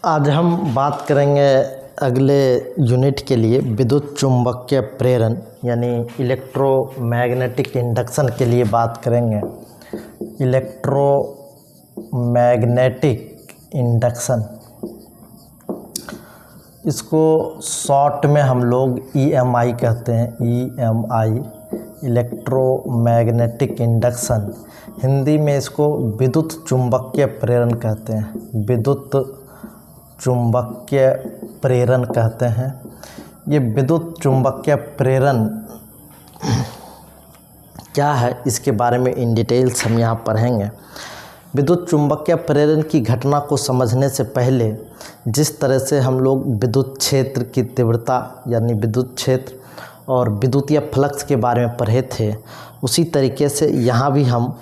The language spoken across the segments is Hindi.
आज हम बात करेंगे अगले यूनिट के लिए विद्युत चुम्बकीय प्रेरण यानी इलेक्ट्रोमैग्नेटिक इंडक्शन के लिए बात करेंगे। इलेक्ट्रोमैग्नेटिक इंडक्शन, इसको शॉर्ट में हम लोग EMI कहते हैं। EMI इलेक्ट्रोमैग्नेटिक इंडक्शन, हिंदी में इसको विद्युत चुम्बकीय प्रेरण कहते हैं। विद्युत चुम्बकीय प्रेरण कहते हैं। ये विद्युत चुम्बकीय प्रेरण क्या है, इसके बारे में इन डिटेल्स हम यहाँ पढ़ेंगे। विद्युत चुम्बकीय प्रेरण की घटना को समझने से पहले जिस तरह से हम लोग विद्युत क्षेत्र की तीव्रता यानी विद्युत क्षेत्र और विद्युतीय फ्लक्स के बारे में पढ़े थे, उसी तरीके से यहाँ भी हम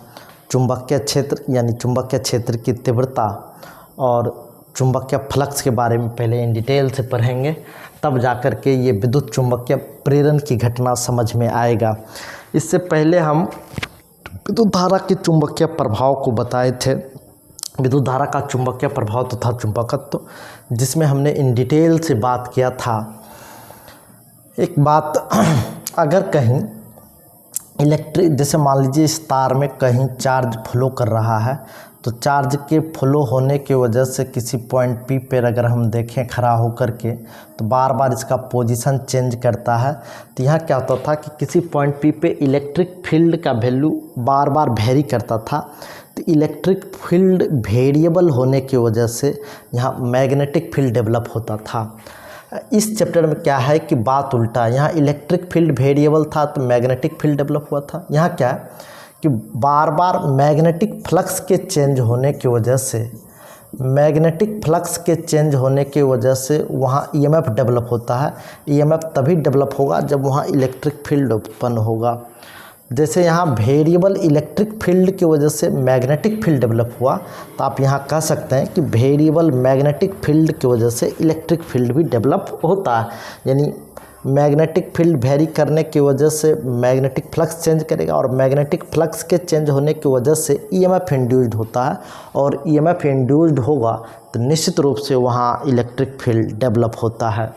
चुम्बकीय क्षेत्र यानी चुम्बकीय क्षेत्र की तीव्रता और चुम्बकीय फ्लक्स के बारे में पहले इन डिटेल से पढ़ेंगे, तब जाकर के ये विद्युत चुम्बकीय प्रेरण की घटना समझ में आएगा। इससे पहले हम विद्युत धारा के चुम्बकीय प्रभाव को बताए थे। विद्युत धारा का चुम्बकीय प्रभाव तथा चुंबकत्व, जिसमें हमने इन डिटेल से बात किया था। एक बात, अगर कहीं इलेक्ट्रिक, जैसे मान लीजिए इस तार में कहीं चार्ज फ्लो कर रहा है, तो चार्ज के फ्लो होने की वजह से किसी पॉइंट P पर अगर हम देखें खड़ा होकर के, तो बार बार इसका पोजीशन चेंज करता है। तो यहाँ क्या होता था कि किसी पॉइंट P पे इलेक्ट्रिक फील्ड का वैल्यू बार बार वेरी करता था। तो इलेक्ट्रिक फील्ड वेरिएबल होने की वजह से यहाँ मैग्नेटिक फील्ड डेवलप होता था। इस चैप्टर में क्या है कि बात उल्टा है। यहाँ इलेक्ट्रिक फील्ड वेरिएबल था तो मैग्नेटिक फील्ड डेवलप हुआ था। यहाँ क्या है कि बार बार मैग्नेटिक फ्लक्स के चेंज होने की वजह से वहाँ EMF डेवलप होता है। EMF तभी डेवलप होगा जब वहाँ इलेक्ट्रिक फील्ड उत्पन्न होगा। जैसे यहाँ वेरिएबल इलेक्ट्रिक फील्ड की वजह से मैग्नेटिक फील्ड डेवलप हुआ, तो आप यहाँ कह सकते हैं कि वेरिएबल मैग्नेटिक फील्ड की वजह से इलेक्ट्रिक फील्ड भी डेवलप होता है। यानी मैग्नेटिक फील्ड वेरी करने की वजह से मैग्नेटिक फ्लक्स चेंज करेगा और मैग्नेटिक फ्लक्स के चेंज होने की वजह से EMF इंड्यूस्ड होता है, और EMF इंड्यूस्ड होगा तो निश्चित रूप से वहाँ इलेक्ट्रिक फील्ड डेवलप होता है।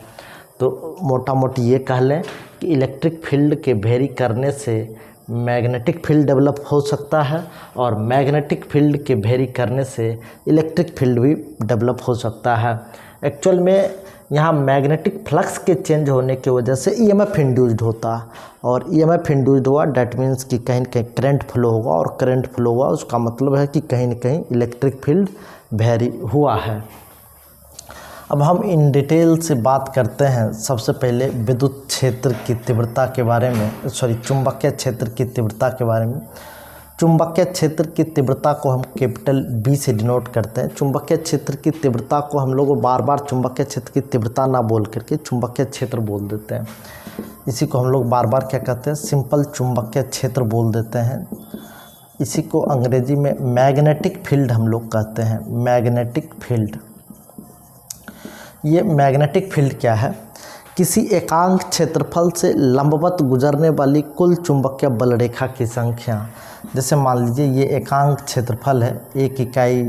तो मोटा मोटी ये कह लें कि इलेक्ट्रिक फील्ड के वेरी करने से मैग्नेटिक फील्ड डेवलप हो सकता है, और मैग्नेटिक फील्ड के वेरी करने से इलेक्ट्रिक फील्ड भी डेवलप हो सकता है। एक्चुअल में यहाँ मैग्नेटिक फ्लक्स के चेंज होने की वजह से EMF इंड्यूस्ड होता है, और EMF इंड्यूस्ड हुआ डैट मीन्स कि कहीं न कहीं करंट फ्लो होगा, और करंट फ्लो हुआ उसका मतलब है कि कहीं न कहीं इलेक्ट्रिक फील्ड वेरी हुआ है। अब हम इन डिटेल से बात करते हैं। सबसे पहले विद्युत क्षेत्र की तीव्रता के बारे में, चुंबकीय क्षेत्र की तीव्रता के बारे में। चुंबकीय क्षेत्र की तीव्रता को हम कैपिटल B से डिनोट करते हैं। चुंबकीय क्षेत्र की तीव्रता को हम लोग बार बार चुंबकीय क्षेत्र की तीव्रता ना बोल करके चुंबकीय क्षेत्र बोल देते हैं। इसी को हम लोग बार बार क्या कहते हैं, सिंपल चुंबकीय क्षेत्र बोल देते हैं। इसी को अंग्रेजी में मैग्नेटिक फील्ड हम लोग कहते हैं। मैग्नेटिक फील्ड, ये मैग्नेटिक फील्ड क्या है? किसी एकांक क्षेत्रफल से लंबवत गुजरने वाली कुल चुंबकीय बल रेखा की संख्या। जैसे मान लीजिए ये एकांक क्षेत्रफल है, एक इकाई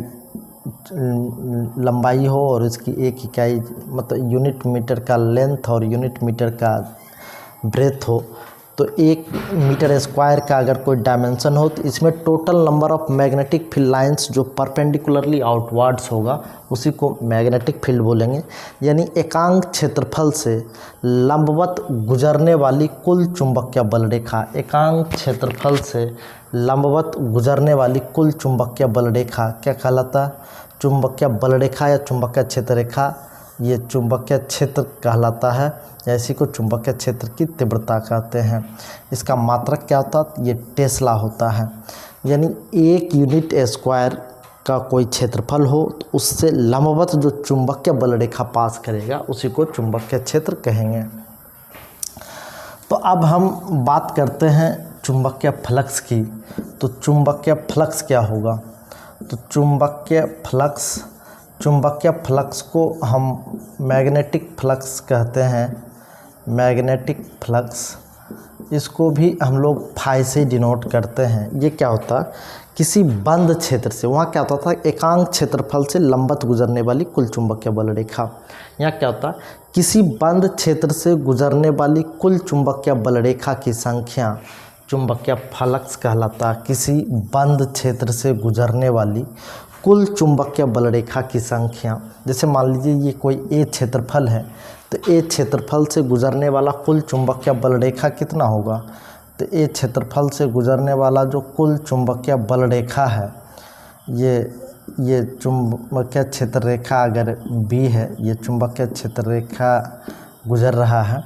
लंबाई हो और इसकी एक इकाई मतलब यूनिट मीटर का लेंथ और यूनिट मीटर का ब्रेथ हो, तो 1 मीटर स्क्वायर का अगर कोई डायमेंशन हो, तो इसमें total number of magnetic field lines जो परपेंडिकुलरली आउटवर्ड्स होगा उसी को मैग्नेटिक फील्ड बोलेंगे। यानी एकांक क्षेत्रफल से लंबवत गुजरने वाली कुल चुंबकीय बल रेखा, एकांक क्षेत्रफल से लंबवत गुजरने वाली कुल चुंबकीय बल रेखा क्या कहलाता है? चुंबकीय बल रेखा या चुंबकीय क्षेत्र रेखा, ये चुंबकीय क्षेत्र कहलाता है, या इसी को चुंबकीय क्षेत्र की तीव्रता कहते हैं। इसका मात्रक क्या होता है? ये टेस्ला होता है। यानी 1 यूनिट स्क्वायर का कोई क्षेत्रफल हो तो उससे लंबवत जो चुंबकीय बल रेखा पास करेगा उसी को चुंबकीय क्षेत्र कहेंगे। तो अब हम बात करते हैं चुंबकीय फ्लक्स की। तो चुंबकीय फ्लक्स क्या होगा? तो चुंबकीय फ्लक्स को हम मैग्नेटिक फ्लक्स कहते हैं। मैग्नेटिक फ्लक्स, इसको भी हम लोग फाई से डिनोट करते हैं। ये क्या होता है किसी बंद क्षेत्र से, वहाँ क्या होता था, एकांक क्षेत्रफल से लंबवत गुजरने वाली कुल चुंबकीय बल रेखा। यहाँ क्या होता है, किसी बंद क्षेत्र से गुजरने वाली कुल चुंबकीय बल रेखा की संख्या चुंबकीय फ्लक्स कहलाता है। किसी बंद क्षेत्र से गुजरने वाली कुल चुंबकीय बल रेखा की संख्या, जैसे मान लीजिए ये कोई ए क्षेत्रफल है, तो ए क्षेत्रफल से गुजरने वाला कुल चुंबकीय बल रेखा कितना होगा, तो ए क्षेत्रफल से गुजरने वाला जो कुल चुंबकीय बल रेखा है, ये चुंबकीय क्षेत्र रेखा अगर बी है, ये चुंबकीय क्षेत्र रेखा गुजर रहा है,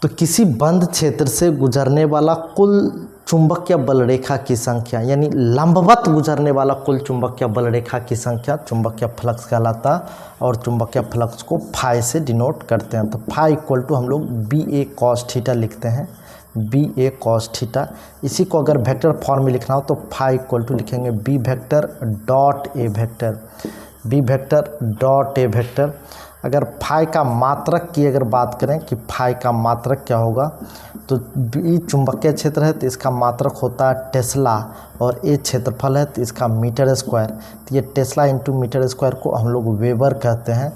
तो किसी बंद क्षेत्र से गुजरने वाला कुल चुंबकीय बल रेखा की संख्या, यानी लंबवत गुजरने वाला कुल चुंबकीय बल रेखा की संख्या चुंबकीय फ्लक्स कहलाता, और चुंबकीय फ्लक्स को फाई से डिनोट करते हैं। तो फाई इक्वल टू हम लोग बी ए कॉस थीटा लिखते हैं, बी ए कॉस थीटा। इसी को अगर वेक्टर फॉर्म में लिखना हो तो फाई इक्वल टू लिखेंगे B vector dot A vector, B vector dot A vector. अगर फाई का मात्रक की अगर बात करें कि फाई का मात्रक क्या होगा, तो बी चुंबकीय क्षेत्र है तो इसका मात्रक होता है टेस्ला, और ए क्षेत्रफल है तो इसका मीटर स्क्वायर। तो ये टेस्ला इंटू मीटर स्क्वायर को हम लोग वेबर कहते हैं।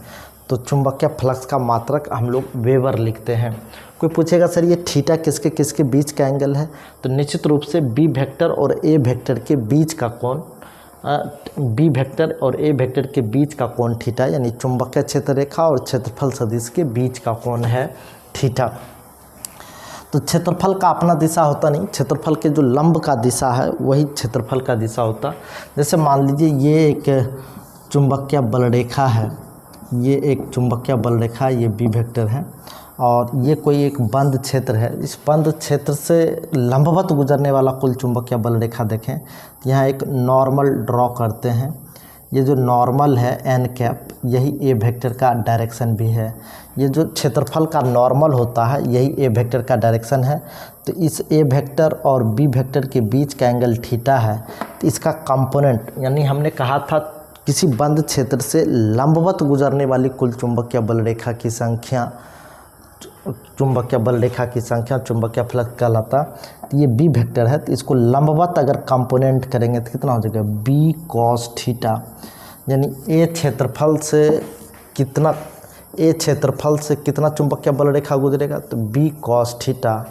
तो चुंबकीय फ्लक्स का मात्रक हम लोग वेबर लिखते हैं। कोई पूछेगा सर ये थीटा किसके किसके बीच का एंगल है, तो निश्चित रूप से बी वेक्टर और ए वेक्टर के बीच का कोण, बी वेक्टर और ए वेक्टर के बीच का कोण थीटा, यानी चुंबकीय क्षेत्र रेखा और क्षेत्रफल सदिश के बीच का कोण है थीटा। तो क्षेत्रफल का अपना दिशा होता नहीं, क्षेत्रफल के जो लंब का दिशा है वही क्षेत्रफल का दिशा होता। जैसे मान लीजिए ये एक चुंबकीय बल रेखा है, ये एक चुंबकीय बल रेखा है, ये बी वेक्टर है, और ये कोई एक बंद क्षेत्र है। इस बंद क्षेत्र से लंबवत गुजरने वाला कुल चुंबकीय बल रेखा देखें, यहाँ एक नॉर्मल ड्रॉ करते हैं। ये जो नॉर्मल है एन कैप, यही ए वेक्टर का डायरेक्शन भी है। ये जो क्षेत्रफल का नॉर्मल होता है यही ए वेक्टर का डायरेक्शन है। तो इस ए वेक्टर और बी वेक्टर के बीच का एंगल थीटा है। तो इसका कंपोनेंट, यानी हमने कहा था किसी बंद क्षेत्र से लंबवत गुजरने वाली कुल चुंबकीय बल रेखा की संख्या, चुंबकीय बल रेखा की संख्या चुंबकीय फ्लक्स कहलाता। तो ये बी वेक्टर है, तो इसको लंबवत अगर कंपोनेंट करेंगे तो कितना हो जाएगा, बी कॉस थीटा। यानी ए क्षेत्रफल से कितना चुंबकीय बल रेखा गुजरेगा, तो बी कॉस थीटा।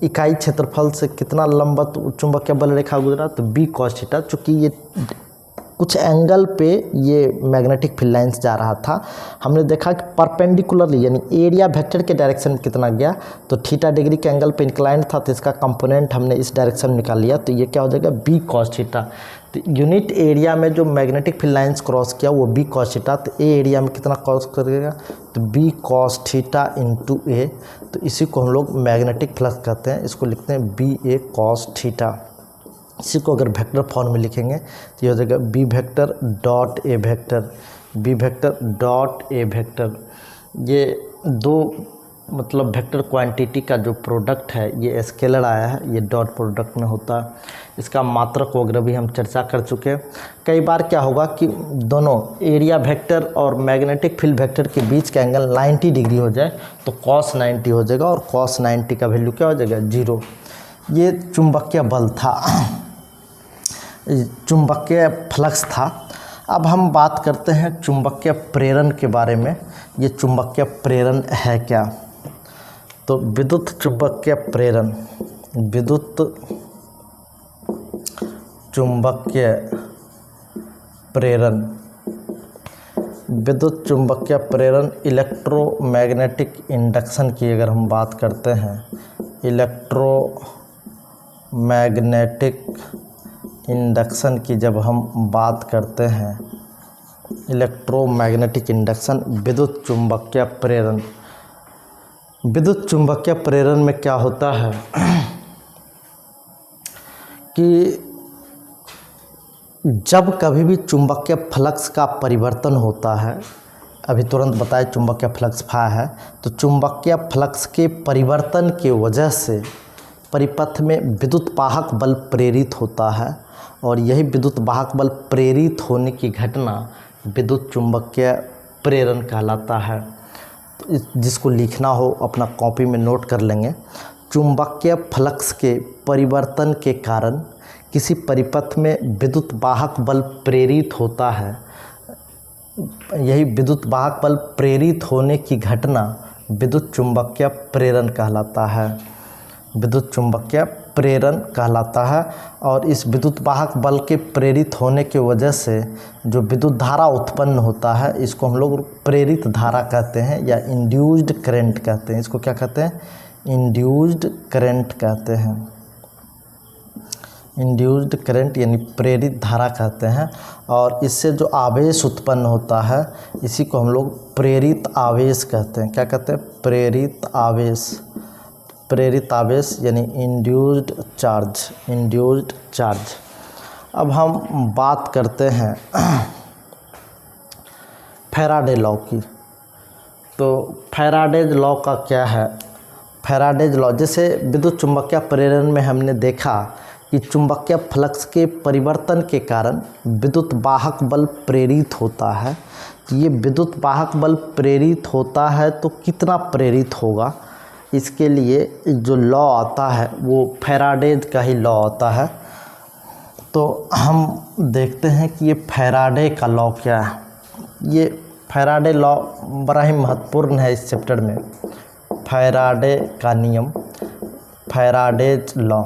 इकाई क्षेत्रफल से कितना लंबवत चुंबकीय बल रेखा गुजरा, तो बी कॉस थीटा। चूँकि ये कुछ एंगल पे ये मैग्नेटिक फील्ड लाइन्स जा रहा था, हमने देखा कि परपेंडिकुलरली यानी एरिया वेक्टर के डायरेक्शन में कितना गया, तो थीटा डिग्री के एंगल पे इंक्लाइंड था, तो इसका कंपोनेंट हमने इस डायरेक्शन में निकाल लिया। तो ये क्या हो जाएगा, बी कॉस थीटा। तो यूनिट एरिया में जो मैग्नेटिक फील्ड लाइन्स क्रॉस किया वो बी कॉस थीटा। तो ए एरिया में कितना क्रॉस करेगा, तो बी कॉस थीटा इंटू ए। तो इसी को हम लोग मैग्नेटिक फ्लक्स कहते हैं, इसको लिखते हैं बी ए कॉस थीटा। इसी को अगर वेक्टर फॉर्म में लिखेंगे तो ये हो जाएगा B vector dot A vector, B vector dot A vector. ये दो मतलब वेक्टर क्वांटिटी का जो प्रोडक्ट है ये स्केलर आया है, ये डॉट प्रोडक्ट में होता है। इसका मात्रक वगैरह भी हम चर्चा कर चुके हैं। कई बार क्या होगा कि दोनों एरिया वेक्टर और मैग्नेटिक फील्ड वेक्टर के बीच का एंगल 90 डिग्री हो जाए तो cos 90 हो जाएगा, और cos 90 का वैल्यू क्या हो जाएगा, 0। ये चुंबकीय बल था, चुंबकीय फ्लक्स था। अब हम बात करते हैं चुंबकीय प्रेरण के बारे में। ये चुंबकीय प्रेरण है क्या, तो विद्युत चुंबकीय प्रेरण, विद्युत चुंबकीय प्रेरण, विद्युत चुंबकीय प्रेरण इलेक्ट्रोमैग्नेटिक इंडक्शन की अगर हम बात करते हैं, इलेक्ट्रोमैग्नेटिक इंडक्शन की जब हम बात करते हैं, इलेक्ट्रोमैग्नेटिक इंडक्शन, विद्युत चुंबकीय प्रेरण। विद्युत चुंबकीय प्रेरण में क्या होता है कि जब कभी भी चुंबकीय फ्लक्स का परिवर्तन होता है, अभी तुरंत बताए चुंबकीय फ्लक्स फा है, तो चुंबकीय फ्लक्स के परिवर्तन के वजह से परिपथ में विद्युत वाहक बल प्रेरित होता है, और यही विद्युत वाहक बल प्रेरित होने की घटना विद्युत चुंबकीय प्रेरण कहलाता है। तो जिसको लिखना हो अपना कॉपी में नोट कर लेंगे। चुंबकीय फ्लक्स के परिवर्तन के कारण किसी परिपथ में विद्युत वाहक बल प्रेरित होता है, यही विद्युत वाहक बल प्रेरित होने की घटना विद्युत चुंबकीय प्रेरण कहलाता है, विद्युत चुंबकीय प्रेरण कहलाता है। और इस विद्युत वाहक बल के प्रेरित होने की वजह से जो विद्युत धारा उत्पन्न होता है इसको हम लोग प्रेरित धारा कहते हैं या इंड्यूस्ड करंट कहते हैं। इसको क्या कहते हैं? इंड्यूस्ड करंट कहते हैं, इंड्यूस्ड करंट यानी प्रेरित धारा कहते हैं। और इससे जो आवेश उत्पन्न होता है इसी को हम लोग प्रेरित आवेश कहते हैं। क्या कहते हैं? प्रेरित आवेश, प्रेरित आवेश यानी इंड्यूस्ड चार्ज, इंड्यूस्ड चार्ज। अब हम बात करते हैं फैराडे लॉ की। तो फैराडेज लॉ का क्या है? फैराडेज लॉ, जैसे विद्युत चुंबकीय प्रेरण में हमने देखा कि चुंबकीय फ्लक्स के परिवर्तन के कारण विद्युत वाहक बल प्रेरित होता है। ये विद्युत वाहक बल प्रेरित होता है तो कितना प्रेरित होगा, इसके लिए जो लॉ आता है वो फैराडेज का ही लॉ आता है। तो हम देखते हैं कि ये फैराडे का लॉ क्या है। ये फैराडे लॉ बड़ा ही महत्वपूर्ण है इस चैप्टर में। फैराडे का नियम, फैराडेज लॉ।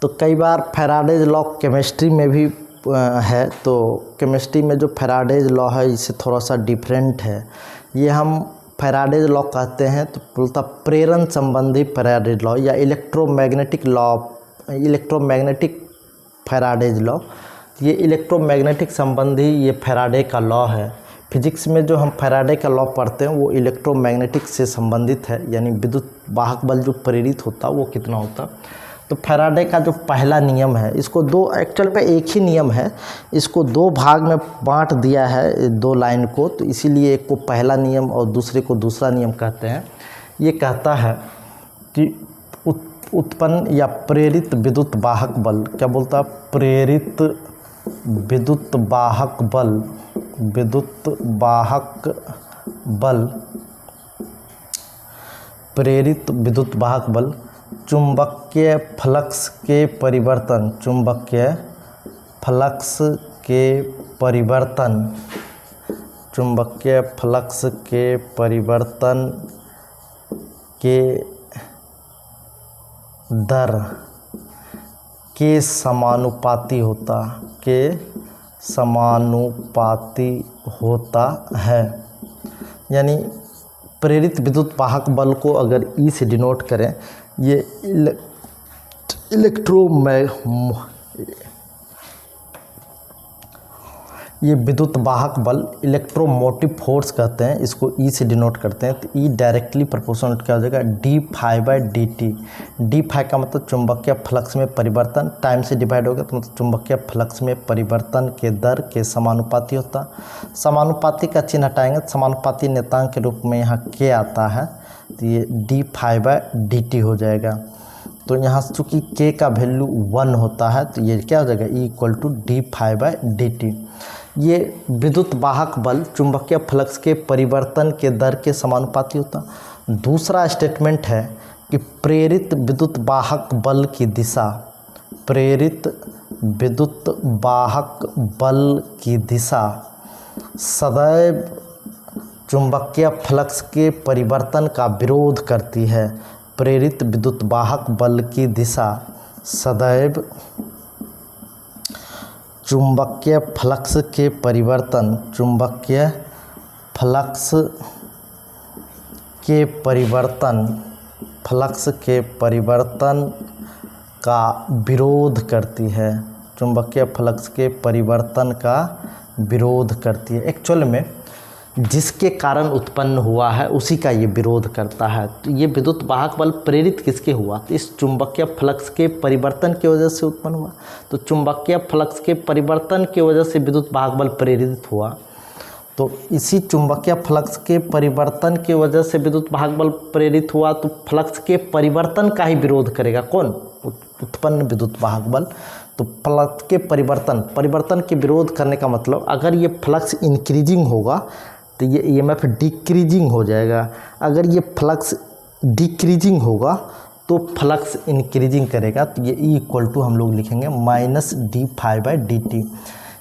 तो कई बार फैराडेज लॉ केमिस्ट्री में भी है, तो केमिस्ट्री में जो फैराडेज लॉ है इससे थोड़ा सा डिफरेंट है। ये हम फैराडेज लॉ कहते हैं तो बोलता प्रेरण संबंधी फैराडेज लॉ या electromagnetic law, electromagnetic Faraday's law. ये इलेक्ट्रोमैग्नेटिक संबंधी ये फैराडे का लॉ है। फिजिक्स में जो हम फैराडे का लॉ पढ़ते हैं वो इलेक्ट्रोमैग्नेटिक से संबंधित है, यानी विद्युत वाहक बल जो प्रेरित होता वो कितना होता। तो फैराडे का जो पहला नियम है, इसको दो, एक्चुअल में एक ही नियम है, इसको दो भाग में बांट दिया है, दो लाइन को, तो इसीलिए एक को पहला नियम और दूसरे को दूसरा नियम कहते हैं। ये कहता है कि उत्पन्न या प्रेरित विद्युत वाहक बल, क्या बोलता है? प्रेरित विद्युत वाहक बल, विद्युत वाहक बल, प्रेरित विद्युत वाहक बल चुंबकीय फ्लक्स के परिवर्तन, चुंबकीय फ्लक्स के परिवर्तन, चुंबकीय फ्लक्स के परिवर्तन के दर के समानुपाती होता, के समानुपाती होता है। यानी प्रेरित विद्युत वाहक बल को अगर ई से डिनोट करें, ये ये विद्युत वाहक बल इलेक्ट्रोमोटिव फोर्स कहते हैं, इसको ई से डिनोट करते हैं। तो ई डायरेक्टली प्रोपोर्शनल क्या हो जाएगा? D phi by d t. D phi का मतलब चुंबकीय फ्लक्स में परिवर्तन, टाइम से डिवाइड हो गया तो मतलब चुंबकीय फ्लक्स में परिवर्तन के दर के समानुपाती होता। समानुपाती का चिन्ह हटाएंगे, समानुपाती नियतांक के रूप में यहाँ के आता है, तो ये d phi by d t हो जाएगा। तो यहाँ चूँकि के का वैल्यू 1 होता है तो ये क्या हो जाएगा? E equal to d phi by d t. ये विद्युत वाहक बल चुंबकीय फ्लक्स के परिवर्तन के दर के समानुपाती होता। दूसरा स्टेटमेंट है कि प्रेरित विद्युत वाहक बल की दिशा, प्रेरित विद्युत वाहक बल की दिशा सदैव चुंबकीय फ्लक्स के परिवर्तन का विरोध करती है। प्रेरित विद्युत वाहक बल की दिशा सदैव चुंबकीय फ्लक्स के परिवर्तन, चुंबकीय फ्लक्स के परिवर्तन, फ्लक्स के परिवर्तन का विरोध करती है, चुंबकीय फ्लक्स के परिवर्तन का विरोध करती है। एक्चुअल में जिसके कारण उत्पन्न हुआ है उसी का ये विरोध करता है। तो ये विद्युत वाहक बल प्रेरित किसके हुआ? तो इस चुंबकीय फ्लक्स के परिवर्तन की वजह से उत्पन्न हुआ। तो चुंबकीय फ्लक्स के परिवर्तन की वजह से विद्युत वाहक बल प्रेरित हुआ। तो इसी चुंबकीय फ्लक्स के परिवर्तन की वजह से विद्युत वाहक बल प्रेरित हुआ, तो फ्लक्स के परिवर्तन का ही विरोध करेगा कौन? उत्पन्न विद्युत वाहक बल। तो फ्लक्स के परिवर्तन के विरोध करने का मतलब, अगर ये फ्लक्स इंक्रीजिंग होगा तो ये EMF डिक्रीजिंग हो जाएगा, अगर ये फ्लक्स डिक्रीजिंग होगा तो फ्लक्स इंक्रीजिंग करेगा, तो ये E इक्वल टू हम लोग लिखेंगे -d∅dt।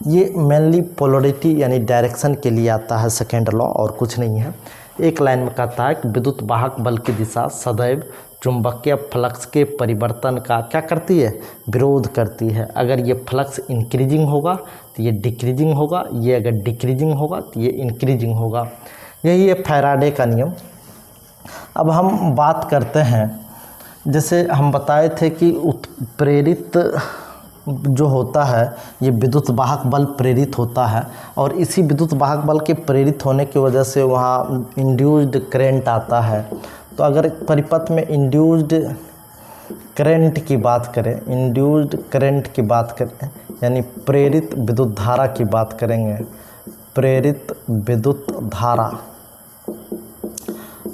ये मेनली पोलरिटी यानी डायरेक्शन के लिए आता है सेकेंड लॉ, और कुछ नहीं है। एक लाइन में कहता है कि विद्युत वाहक बल की दिशा सदैव चुंबकीय फ्लक्स के परिवर्तन का क्या करती है, विरोध करती है। अगर ये फ्लक्स इंक्रीजिंग होगा तो ये डिक्रीजिंग होगा, ये अगर डिक्रीजिंग होगा तो ये इंक्रीजिंग होगा। यही है फैराडे का नियम। अब हम बात करते हैं, जैसे हम बताए थे कि प्रेरित जो होता है ये विद्युत वाहक बल प्रेरित होता है, और इसी विद्युत वाहक बल के प्रेरित होने की वजह से वहाँ इंड्यूस्ड करंट आता है। तो अगर परिपथ में इंड्यूस्ड करंट की बात करें, इंड्यूस्ड करंट की बात करें यानी प्रेरित विद्युत धारा की बात करेंगे, प्रेरित विद्युत धारा,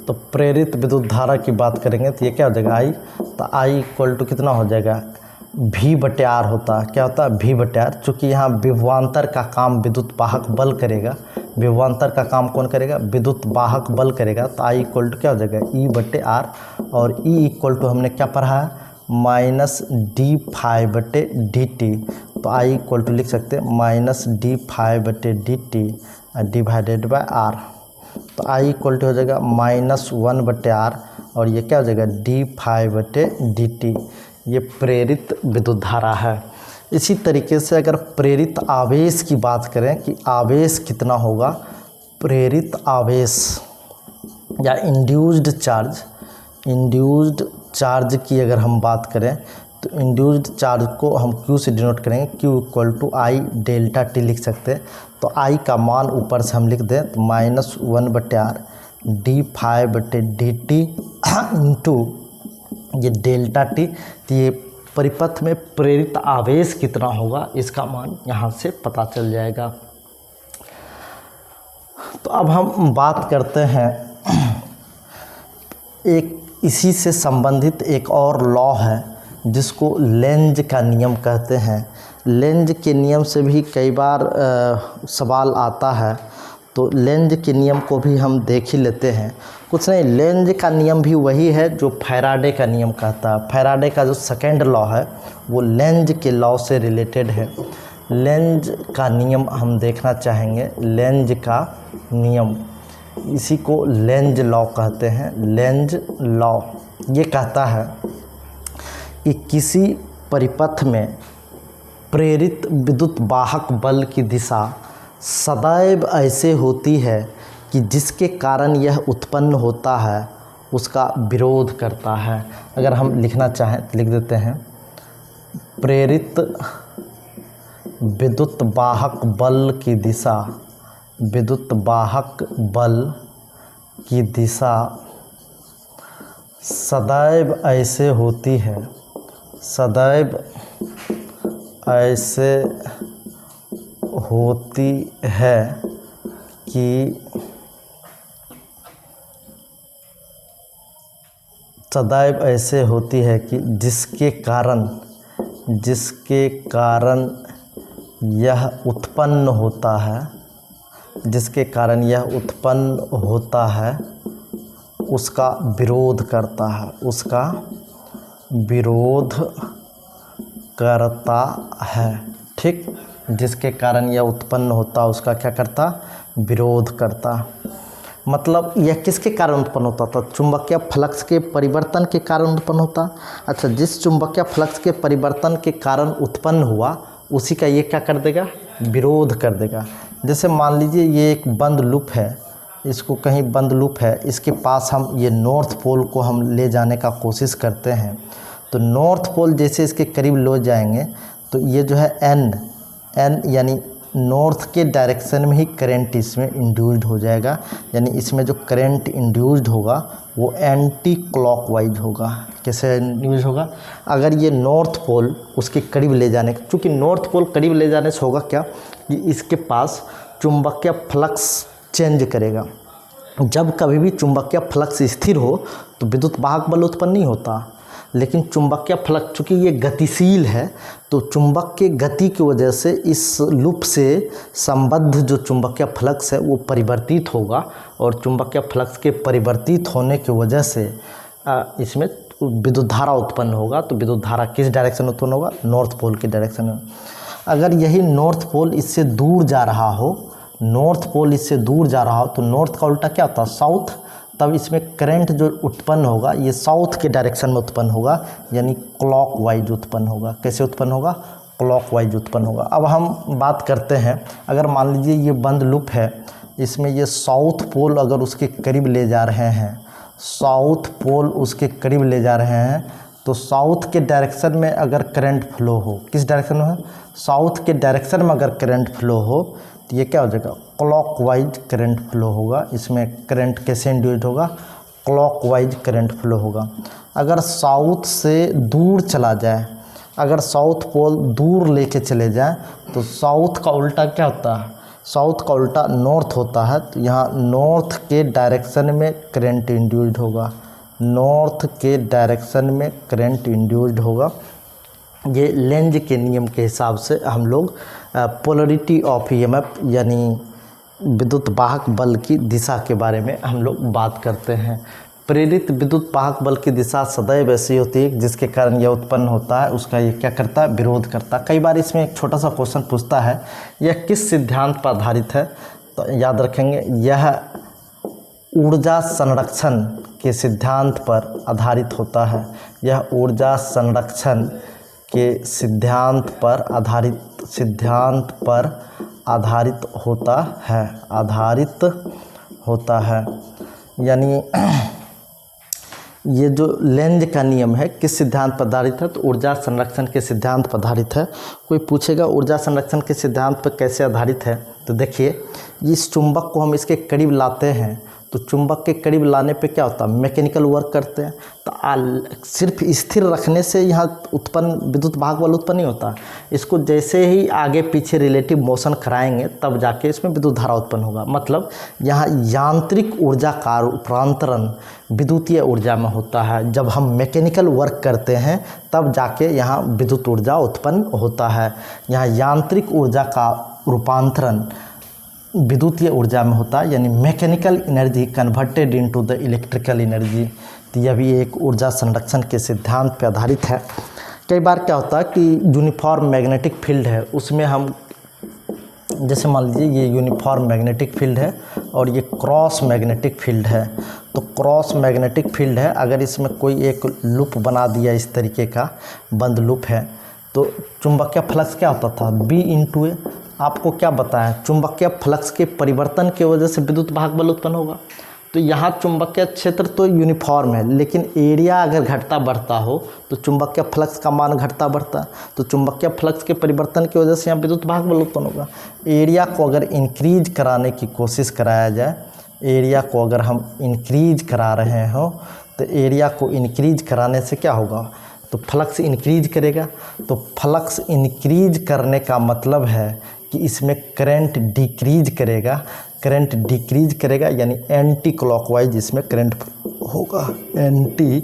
तो प्रेरित विद्युत धारा की बात करेंगे तो ये क्या हो जाएगा आई, तो आई इक्वल टू कितना हो जाएगा V/R होता है। क्या होता है V/R, चूँकि यहाँ विभवांतर का काम विद्युत वाहक बल करेगा, विभवांतर का काम कौन करेगा, विद्युत वाहक बल करेगा, तो आई इक्वल टू क्या हो जाएगा E/R, और E इक्वल टू हमने क्या पढ़ा है -d∅dt। तो आई इक्वल टू लिख सकते हैं -d∅dt डिवाइडेड बाय R। तो आई इक्वल टू हो जाएगा -1/R, और ये क्या हो जाएगा d∅dt। ये प्रेरित विद्युत धारा है। इसी तरीके से अगर प्रेरित आवेश की बात करें कि आवेश कितना होगा, प्रेरित आवेश या इंड्यूस्ड चार्ज की अगर हम बात करें तो इंड्यूस्ड चार्ज को हम Q से डिनोट करेंगे, Q equal to I ΔT लिख सकते हैं। तो I का मान ऊपर से हम लिख दें तो -1/R d∅dt इंटू ये ΔT। तो ये परिपथ में प्रेरित आवेश कितना होगा इसका मान यहाँ से पता चल जाएगा। तो अब हम बात करते हैं, एक इसी से संबंधित एक और लॉ है जिसको लेंज का नियम कहते हैं। लेंज के नियम से भी कई बार सवाल आता है, तो लेंज के नियम को भी हम देख ही लेते हैं। कुछ नहीं, लेंज का नियम भी वही है जो फैराडे का नियम कहता है। फैराडे का जो सेकेंड लॉ है वो लेंज के लॉ से रिलेटेड है। लेंज का नियम हम देखना चाहेंगे। लेंज का नियम, इसी को लेंज लॉ कहते हैं। लेंज लॉ ये कहता है कि किसी परिपथ में प्रेरित विद्युत वाहक बल की दिशा सदैव ऐसे होती है कि जिसके कारण यह उत्पन्न होता है उसका विरोध करता है। अगर हम लिखना चाहें तो लिख देते हैं, प्रेरित विद्युत वाहक बल की दिशा, विद्युत वाहक बल की दिशा सदैव ऐसे होती है, सदैव ऐसे होती है कि सदैव ऐसे होती है कि जिसके कारण यह उत्पन्न होता है, जिसके कारण यह उत्पन्न होता है उसका विरोध करता है, उसका विरोध करता है। ठीक, जिसके कारण यह उत्पन्न होता उसका क्या करता, विरोध करता। मतलब यह किसके कारण उत्पन्न होता था, चुंबकीय फ्लक्स के परिवर्तन के कारण उत्पन्न होता। अच्छा, जिस चुंबकीय फ्लक्स के परिवर्तन के कारण उत्पन्न हुआ उसी का ये क्या कर देगा, विरोध कर देगा। जैसे मान लीजिए ये एक बंद लूप है, इसको कहीं बंद लूप है, इसके पास हम ये नॉर्थ पोल को हम ले जाने का कोशिश करते हैं, तो नॉर्थ पोल जैसे इसके करीब ले जाएंगे तो ये जो है एन यानी नॉर्थ के डायरेक्शन में ही करंट इसमें इंड्यूस्ड हो जाएगा। यानी इसमें जो करंट इंड्यूस्ड होगा वो एंटी क्लॉकवाइज होगा। कैसे इंड्यूस्ड होगा, अगर ये नॉर्थ पोल उसके करीब ले जाने, चूँकि नॉर्थ पोल करीब ले जाने से होगा क्या कि इसके पास चुंबकीय फ्लक्स चेंज करेगा। जब कभी भी चुंबकीय फ्लक्स स्थिर हो तो विद्युत वाहक बल उत्पन्न नहीं होता, लेकिन चुंबकीय फ्लक्स चूँकि ये गतिशील है तो चुंबक के गति की वजह से इस लूप से संबद्ध जो चुंबकीय फ्लक्स है वो परिवर्तित होगा, और चुंबकीय फ्लक्स के परिवर्तित होने की वजह से इसमें विद्युत धारा उत्पन्न होगा। तो विद्युत धारा किस डायरेक्शन में उत्पन्न होगा? नॉर्थ पोल के डायरेक्शन में। अगर यही नॉर्थ पोल इससे दूर जा रहा हो, नॉर्थ पोल इससे दूर जा रहा हो तो नॉर्थ का उल्टा क्या होता है? साउथ। तब इसमें करंट जो उत्पन्न होगा ये साउथ के डायरेक्शन में उत्पन्न होगा, यानी क्लॉकवाइज उत्पन्न होगा। कैसे उत्पन्न होगा? क्लॉकवाइज उत्पन्न होगा। अब हम बात करते हैं, अगर मान लीजिए ये बंद लूप है, इसमें ये साउथ पोल अगर उसके करीब ले जा रहे हैं, साउथ पोल उसके करीब ले जा रहे हैं, तो साउथ के डायरेक्शन में अगर करंट फ्लो हो, किस डायरेक्शन में है? साउथ के डायरेक्शन में अगर करंट फ्लो हो तो ये क्या हो जाएगा? क्लॉकवाइज करंट फ्लो होगा। इसमें करंट कैसे इंड्यूस्ड होगा? क्लॉकवाइज करंट फ्लो होगा। अगर साउथ से दूर चला जाए, अगर साउथ पोल दूर लेके चले जाए तो साउथ का उल्टा क्या होता है? साउथ का उल्टा नॉर्थ होता है। तो यहाँ नॉर्थ के डायरेक्शन में करंट इंड्यूस्ड होगा, नॉर्थ के डायरेक्शन में करंट इंड्यूस्ड होगा। ये लेंज के नियम के हिसाब से हम लोग पोलरिटी ऑफ ईएमएफ यानी विद्युत वाहक बल की दिशा के बारे में हम लोग बात करते हैं। प्रेरित विद्युत वाहक बल की दिशा सदैव ऐसी होती है जिसके कारण यह उत्पन्न होता है, उसका ये क्या करता है? विरोध करता है। कई बार इसमें एक छोटा सा क्वेश्चन पूछता है, यह किस सिद्धांत पर आधारित है? तो याद रखेंगे, यह ऊर्जा संरक्षण के सिद्धांत पर आधारित होता है। यह ऊर्जा संरक्षण के सिद्धांत पर आधारित होता है। यानी ये जो लेंज का नियम है किस सिद्धांत पर आधारित है? तो ऊर्जा संरक्षण के सिद्धांत पर आधारित है। कोई पूछेगा ऊर्जा संरक्षण के सिद्धांत पर कैसे आधारित है, तो देखिए इस चुंबक को हम इसके करीब लाते हैं, तो चुंबक के करीब लाने पे क्या होता है? मैकेनिकल वर्क करते हैं। तो सिर्फ स्थिर रखने से यहाँ उत्पन्न विद्युत वाहक बल उत्पन्न नहीं होता, इसको जैसे ही आगे पीछे रिलेटिव मोशन कराएंगे तब जाके इसमें विद्युत धारा उत्पन्न होगा। मतलब यहाँ यांत्रिक ऊर्जा का रूपांतरण विद्युतीय ऊर्जा में होता है। जब हम मैकेनिकल वर्क करते हैं तब जाके यहाँ विद्युत ऊर्जा उत्पन्न होता है। यहाँ यांत्रिक ऊर्जा का रूपांतरण विद्युतीय ऊर्जा में होता है, यानी mechanical energy converted into the electrical energy. तो यह भी एक ऊर्जा संरक्षण के सिद्धांत पर आधारित है। कई बार क्या होता है कि यूनिफॉर्म मैग्नेटिक फील्ड है, उसमें हम जैसे मान लीजिए ये यूनिफॉर्म मैग्नेटिक फील्ड है और ये क्रॉस मैग्नेटिक फील्ड है। तो क्रॉस मैग्नेटिक फील्ड है, अगर इसमें कोई एक लूप बना दिया इस तरीके का बंद लूप है, तो चुंबकीय फ्लक्स क्या होता था? B इंटू ए। आपको क्या बताया? चुंबकीय फ्लक्स के परिवर्तन की वजह से विद्युत वाहक बल उत्पन्न होगा। तो यहाँ चुंबकीय क्षेत्र तो यूनिफॉर्म है, लेकिन एरिया अगर घटता बढ़ता हो तो चुंबकीय फ्लक्स का मान घटता बढ़ता, तो चुंबकीय फ्लक्स के परिवर्तन की वजह से यहाँ विद्युत वाहक बल उत्पन्न होगा। एरिया को अगर इंक्रीज कराने की कोशिश कराया जाए, एरिया को अगर हम इंक्रीज करा रहे हो तो एरिया को इंक्रीज कराने से क्या होगा? तो फ्लक्स इंक्रीज करेगा। तो फ्लक्स इंक्रीज करने का मतलब है कि इसमें करंट डिक्रीज करेगा, करंट डिक्रीज करेगा यानी एंटी क्लॉकवाइज इसमें करंट होगा, एंटी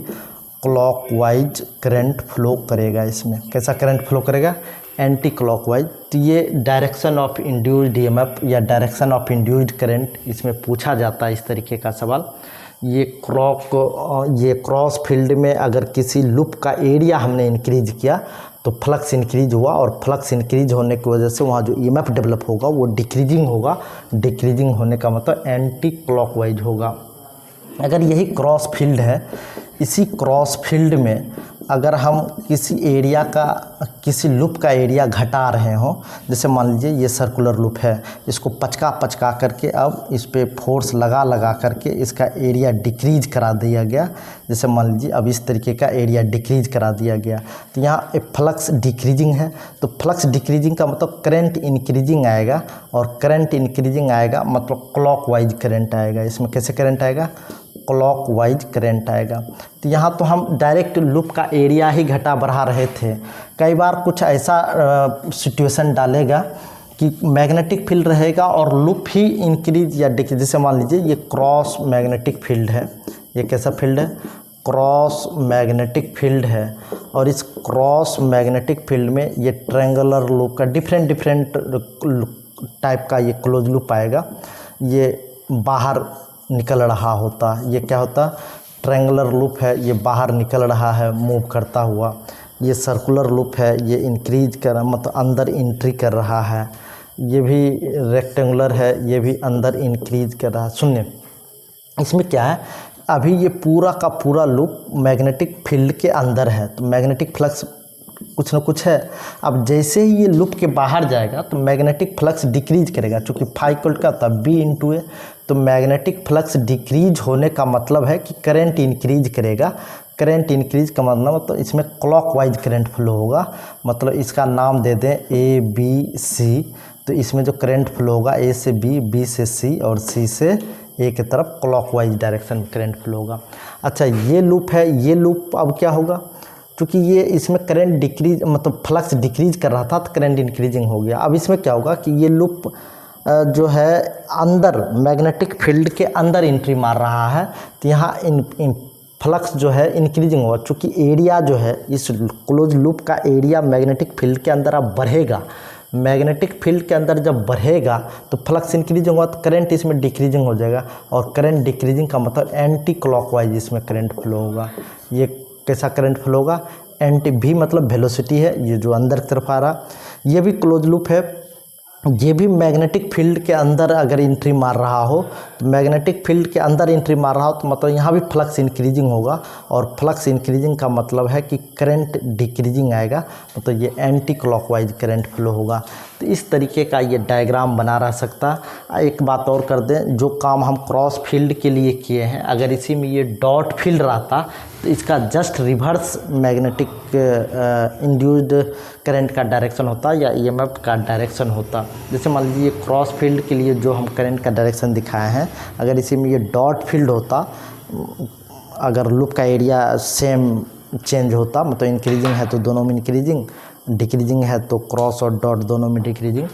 क्लॉकवाइज करंट फ्लो करेगा। इसमें कैसा करंट फ्लो करेगा? Anti clockwise. तो ये डायरेक्शन ऑफ इंड्यूस्ड ईएमएफ या डायरेक्शन ऑफ इंड्यूस्ड करंट इसमें पूछा जाता है इस तरीके का सवाल। ये क्रॉस फील्ड में अगर किसी लूप का एरिया हमने इंक्रीज किया तो फ्लक्स इंक्रीज हुआ, और फ्लक्स इंक्रीज होने की वजह से वहाँ जो ईएमएफ डेवलप होगा वो डिक्रीजिंग होगा। डिक्रीजिंग होने का मतलब एंटी क्लॉकवाइज होगा। अगर यही क्रॉस फील्ड है, इसी क्रॉस फील्ड में अगर हम किसी एरिया का, किसी लूप का एरिया घटा रहे हों, जैसे मान लीजिए ये सर्कुलर लूप है, इसको पचका करके अब इस पर फोर्स लगा करके इसका एरिया डिक्रीज करा दिया गया। जैसे मान लीजिए अब इस तरीके का एरिया डिक्रीज करा दिया गया, तो यहाँ एक फ्लक्स डिक्रीजिंग है। तो फ्लक्स डिक्रीजिंग का मतलब करंट इंक्रीजिंग आएगा, और करंट इंक्रीजिंग आएगा मतलब क्लॉकवाइज करंट आएगा। इसमें कैसे करंट आएगा? क्लॉकवाइज करंट आएगा। तो यहाँ तो हम डायरेक्ट लूप का एरिया ही घटा बढ़ा रहे थे। कई बार कुछ ऐसा सिचुएशन डालेगा कि मैग्नेटिक फील्ड रहेगा और लूप ही इंक्रीज या डिक्रीज। जैसे मान लीजिए ये क्रॉस मैग्नेटिक फील्ड है, ये कैसा फील्ड है? क्रॉस मैग्नेटिक फील्ड है, और इस क्रॉस मैग्नेटिक फील्ड में ये ट्रायंगुलर लूप का डिफरेंट टाइप का ये क्लोज लूप आएगा। ये बाहर निकल रहा होता, ये क्या होता? ट्रायंगुलर लूप है, ये बाहर निकल रहा है मूव करता हुआ। ये सर्कुलर लूप है, ये इंक्रीज कर मतलब अंदर एंट्री कर रहा है। ये भी रेक्टेंगुलर है, ये भी अंदर इंक्रीज कर रहा है। सुनिए इसमें क्या है, अभी ये पूरा का पूरा लूप मैग्नेटिक फील्ड के अंदर है, तो मैग्नेटिक फ्लक्स कुछ ना कुछ है। अब जैसे ही ये लूप के बाहर जाएगा तो मैग्नेटिक फ्लक्स डिक्रीज करेगा, चूँकि फाई इक्वल का था बी इंटू ए, तो मैग्नेटिक फ्लक्स डिक्रीज होने का मतलब है कि करंट इंक्रीज करेगा। करंट इंक्रीज का मतलब तो इसमें क्लॉकवाइज करंट फ्लो होगा, मतलब इसका नाम दे दें ए बी सी। तो इसमें जो करंट फ्लो होगा ए से बी, बी से सी और सी से ए की तरफ क्लॉकवाइज डायरेक्शन में करंट फ्लो होगा। अच्छा ये लूप है, ये लूप अब क्या होगा, क्योंकि ये इसमें करंट डिक्रीज मतलब फ्लक्स डिक्रीज कर रहा था तो करंट इंक्रीजिंग हो गया। अब इसमें क्या होगा कि ये लूप जो है अंदर मैग्नेटिक फील्ड के अंदर एंट्री मार रहा है, तो यहाँ इन फ्लक्स जो है इंक्रीजिंग होगा, चूँकि एरिया जो है इस क्लोज लूप का एरिया मैग्नेटिक फील्ड के अंदर अब बढ़ेगा। मैग्नेटिक फील्ड के अंदर जब बढ़ेगा तो फ्लक्स इंक्रीज होगा तो करंट इसमें डिक्रीजिंग हो जाएगा, और करंट डिक्रीजिंग का मतलब एंटी क्लॉकवाइज इसमें करंट फ्लो होगा। ये कैसा करंट फ्लो होगा, एंटी भी मतलब वेलोसिटी है, ये जो अंदर की तरफ आ रहा, ये भी क्लोज लूप है। ये भी मैग्नेटिक फील्ड के अंदर अगर एंट्री मार रहा हो, तो मैग्नेटिक फील्ड के अंदर एंट्री मार रहा हो तो मतलब यहाँ भी फ्लक्स इंक्रीजिंग होगा, और फ्लक्स इंक्रीजिंग का मतलब है कि करंट डिक्रीजिंग आएगा, मतलब ये एंटी क्लॉकवाइज करंट फ्लो होगा। तो इस तरीके का ये डायग्राम बना रह सकता। एक बात और कर दें, जो काम हम क्रॉस फील्ड के लिए किए हैं, अगर इसी में ये डॉट फील्ड रहता तो इसका just reverse magnetic induced current का डायरेक्शन होता या ईएमएफ का डायरेक्शन होता। जैसे मान लीजिए क्रॉस फील्ड के लिए जो हम करंट का डायरेक्शन दिखाए हैं, अगर इसी में ये डॉट फील्ड होता, अगर लूप का एरिया सेम चेंज होता, मतलब इंक्रीजिंग है तो दोनों में इंक्रीजिंग, डिक्रीजिंग है तो क्रॉस और डॉट दोनों में डिक्रीजिंग,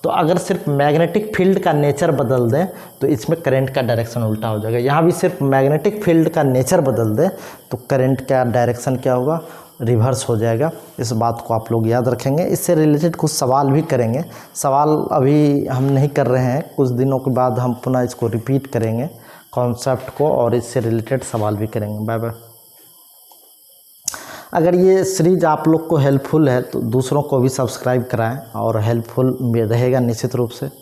तो अगर सिर्फ मैग्नेटिक फील्ड का नेचर बदल दें तो इसमें करंट का डायरेक्शन उल्टा हो जाएगा। यहाँ भी सिर्फ मैग्नेटिक फील्ड का नेचर बदल दें तो करंट का डायरेक्शन क्या होगा, रिवर्स हो जाएगा। इस बात को आप लोग याद रखेंगे। इससे रिलेटेड कुछ सवाल भी करेंगे। सवाल अभी हम नहीं कर रहे हैं, कुछ दिनों के बाद हम पुनः इसको रिपीट करेंगे कॉन्सेप्ट को, और इससे रिलेटेड सवाल भी करेंगे। Bye bye. अगर ये सीरीज आप लोग को हेल्पफुल है तो दूसरों को भी सब्सक्राइब कराएं, और हेल्पफुल रहेगा निश्चित रूप से।